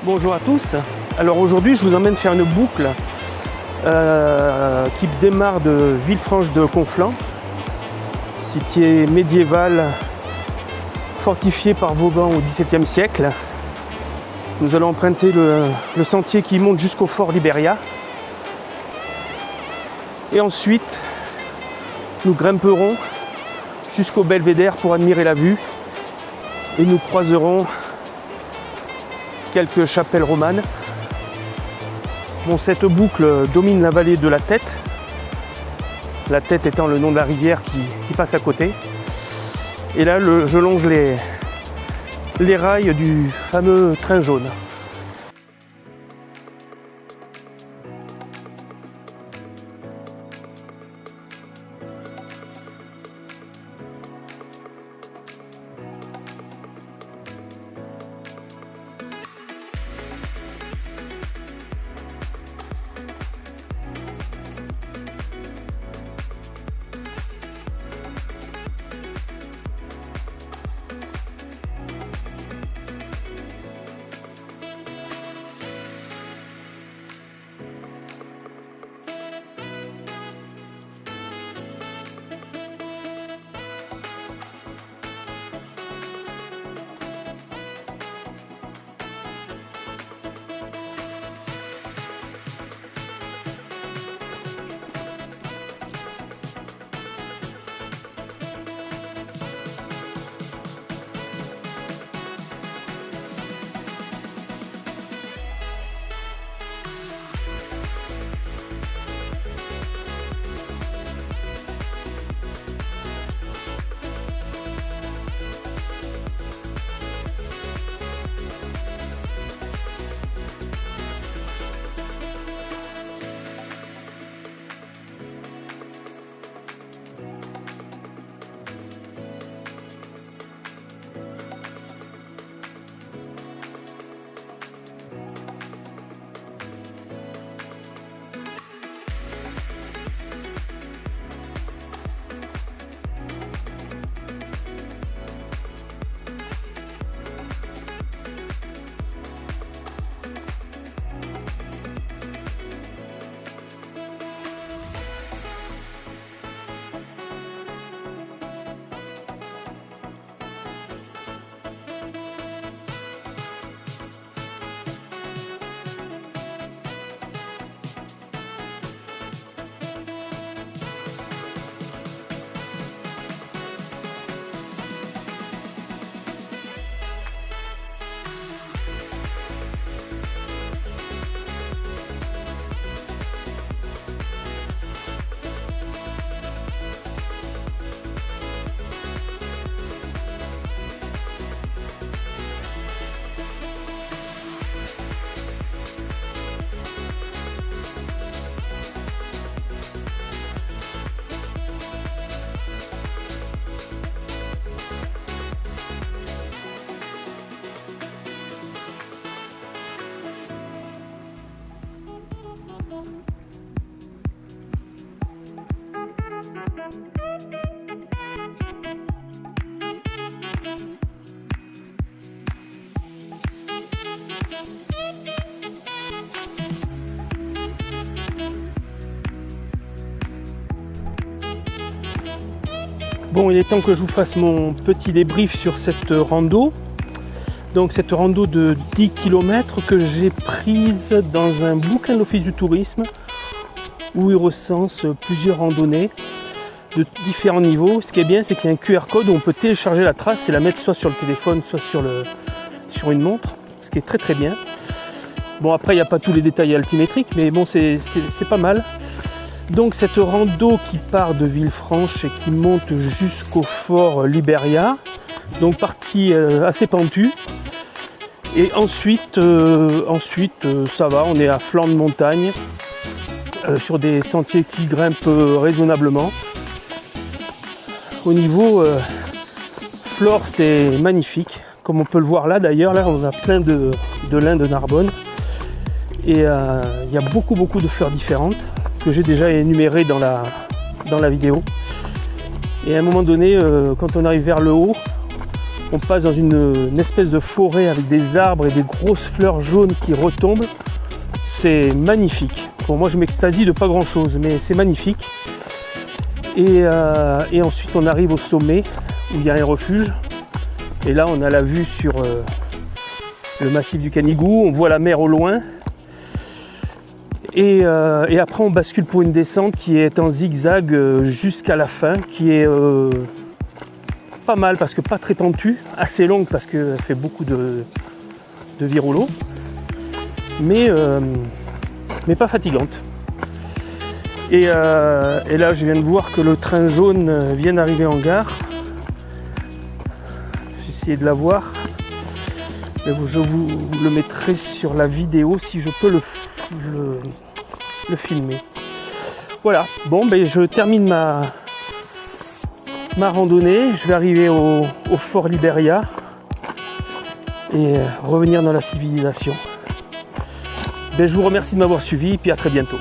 Bonjour à tous. Alors aujourd'hui je vous emmène faire une boucle qui démarre de Villefranche de Conflans, cité médiévale fortifiée par Vauban au XVIIe siècle. Nous allons emprunter le sentier qui monte jusqu'au fort Liberia. Et ensuite nous grimperons jusqu'au belvédère pour admirer la vue et nous croiserons quelques chapelles romanes. Bon, cette boucle domine la vallée de la Tête étant le nom de la rivière qui passe à côté. Et là, je longe les rails du fameux train jaune. Bon, il est temps que je vous fasse mon petit débrief sur cette rando. Donc cette rando de 10 km que j'ai prise dans un bouquin de l'Office du tourisme où il recense plusieurs randonnées de différents niveaux. Ce qui est bien, c'est qu'il y a un QR code où on peut télécharger la trace et la mettre soit sur le téléphone, soit sur une montre, ce qui est très très bien. Bon, après il n'y a pas tous les détails altimétriques, mais bon, c'est pas mal. Donc cette rando qui part de Villefranche et qui monte jusqu'au fort Liberia, donc partie assez pentue. Et ensuite ça va, on est à flanc de montagne, sur des sentiers qui grimpent raisonnablement. Au niveau flore, c'est magnifique, comme on peut le voir là d'ailleurs. Là on a plein de lin de Narbonne et il y a beaucoup de fleurs différentes que j'ai déjà énumérées dans la vidéo. Et à un moment donné, quand on arrive vers le haut, On passe dans une espèce de forêt avec des arbres et des grosses fleurs jaunes qui retombent. C'est magnifique. Bon, moi je m'extasie de pas grand chose, mais c'est magnifique. Et ensuite on arrive au sommet où il y a un refuge. Et là on a la vue sur le massif du Canigou, on voit la mer au loin. Et après on bascule pour une descente qui est en zigzag jusqu'à la fin, qui est pas mal parce que pas très pentue, assez longue parce qu'elle fait beaucoup de viroulots, mais pas fatigante. Et là je viens de voir que le train jaune vient d'arriver en gare. J'ai essayé de la voir, mais je vous le mettrai sur la vidéo si je peux le filmer. Voilà, bon ben je termine ma randonnée, je vais arriver au fort Liberia et revenir dans la civilisation. Ben, je vous remercie de m'avoir suivi et puis à très bientôt.